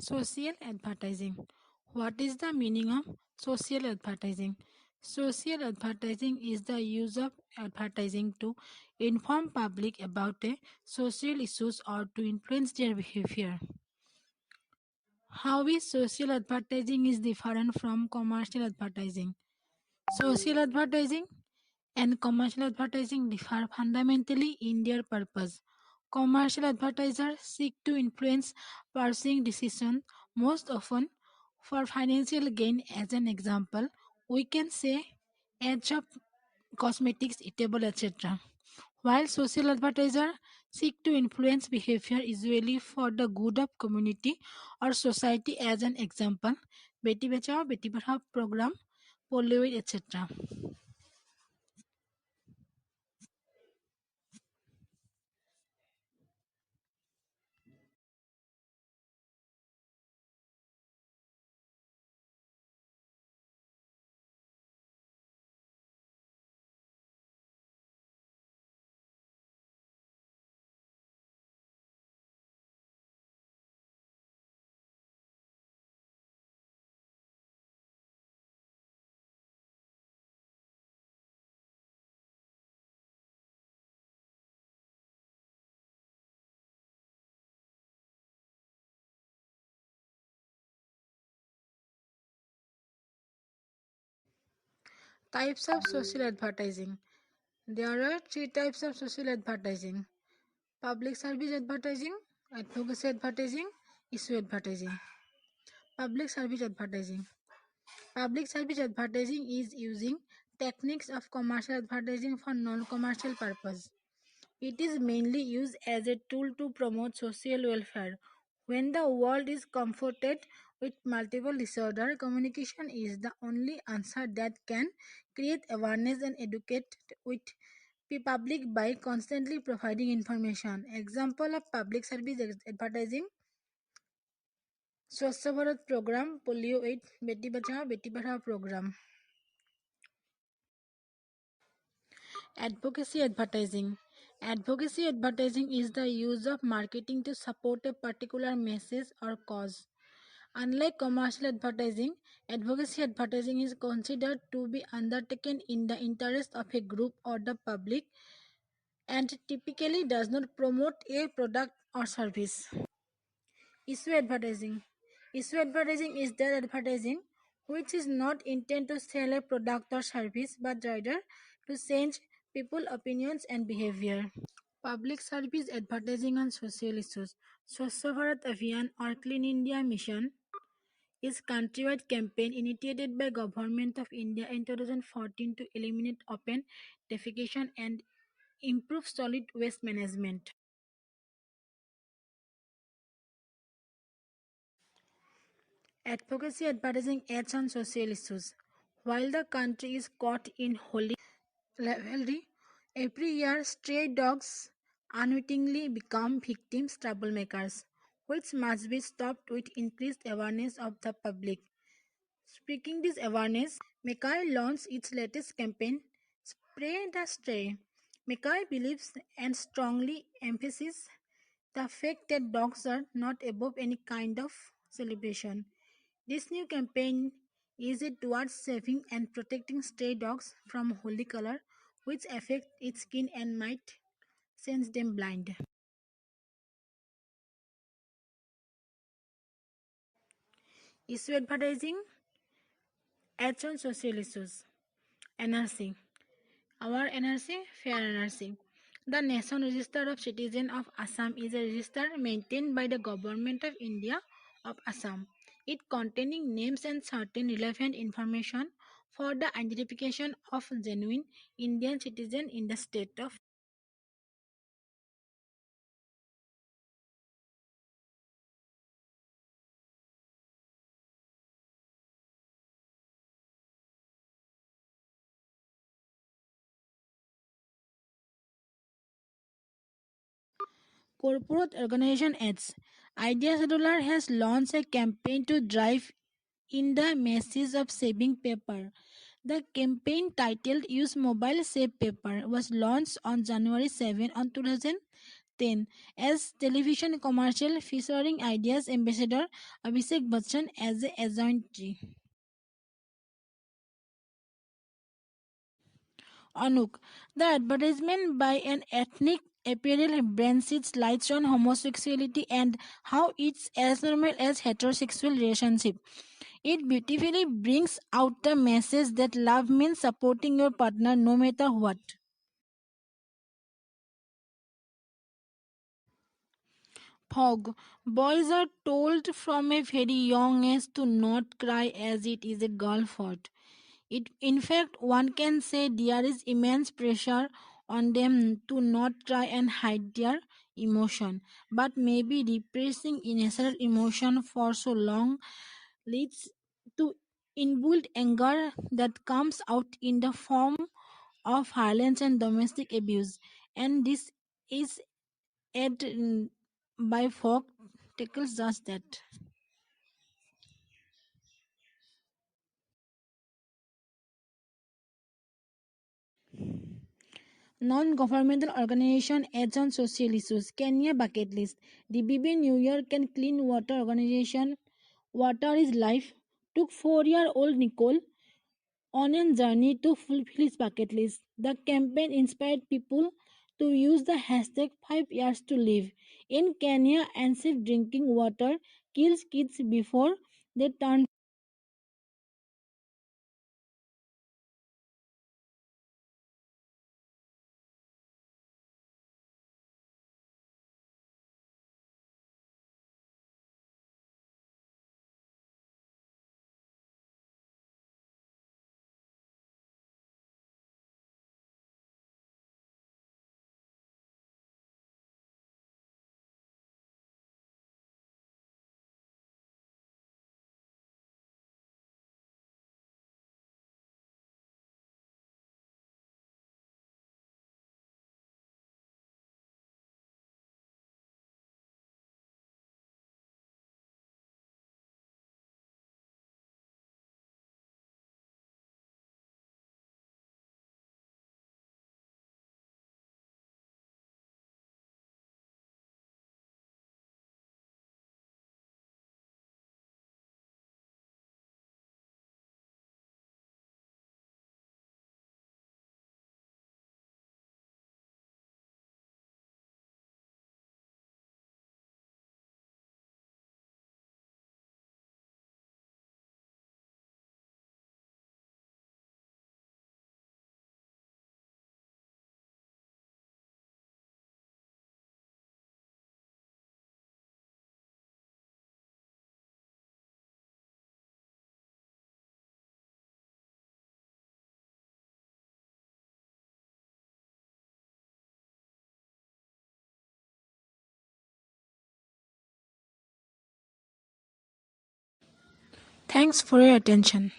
Social advertising. What is the meaning of social advertising? Social advertising is the use of advertising to inform public about a social issues or to influence their behavior. How is social advertising is different from commercial advertising? Social advertising and commercial advertising differ fundamentally in their purpose. Commercial advertisers seek to influence purchasing decisions, most often for financial gain. As an example, we can say ads of cosmetics, eatable, etc. While social advertisers seek to influence behavior usually for the good of community or society. As an example, Beti Bachao, Beti Padhao program, polio, etc. Types of social advertising. There are three types of social advertising: public service advertising, advocacy advertising, issue advertising. Public service advertising. Public service advertising is using techniques of commercial advertising for non-commercial purpose. It is mainly used as a tool to promote social welfare. When the world is confronted with multiple disorders, communication is the only answer that can create awareness and educate with the public by constantly providing information. Example of public service advertising: Swachh Bharat program, Polio Aid, Beti Bachao Beti Padhao program. Advocacy advertising. Advocacy advertising is the use of marketing to support a particular message or cause. Unlike commercial advertising, advocacy advertising is considered to be undertaken in the interest of a group or the public and typically does not promote a product or service. Issue advertising. Issue advertising is that advertising which is not intended to sell a product or service but rather to change people's opinions and behavior. Public service advertising on social issues. Swachh Bharat Abhiyan or Clean India Mission is countrywide campaign initiated by Government of India in 2014 to eliminate open defecation and improve solid waste management. Advocacy advertising ads on social issues. While the country is caught in holy rivalry, every year stray dogs unwittingly become victims troublemakers, which must be stopped with increased awareness of the public. Speaking this awareness, Mackay launched its latest campaign, Spray the Stray. Mackay believes and strongly emphasizes the fact that dogs are not above any kind of celebration. This new campaign is it towards saving and protecting stray dogs from holy color, which affect its skin and might send them blind. Issue advertising, ads on social issues. NRC. Our NRC, Fair NRC. The Nation Register of Citizens of Assam is a register maintained by the Government of India of Assam. It containing names and certain relevant information for the identification of genuine Indian citizen in the state of corporate organization ads. Idea Cellular has launched a campaign to drive in the message of saving paper. The campaign titled Use Mobile Save Paper was launched on January 7 on 2000 2010 as television commercial featuring Ideas ambassador Abhishek Bachchan as a agent. Anuk. The advertisement by an ethnic apparel brand sheds lights on homosexuality and how it's as normal as heterosexual relationship. It beautifully brings out the message that love means supporting your partner no matter what. Fog. Boys are told from a very young age to not cry as it is a girl fault. In fact, one can say there is immense pressure on them to not try and hide their emotion. But maybe repressing innocent emotion for so long leads to inbuilt anger that comes out in the form of violence and domestic abuse. And this is by folk tackles just that. Non-governmental organization aids on social issues. Kenya bucket list. The BB New York and Clean Water Organization, Water is Life, took 4-year-old Nicole on a journey to fulfill his bucket list. The campaign inspired people to use the hashtag 5 years to live. In Kenya, unsafe drinking water kills kids before they turn. Thanks for your attention.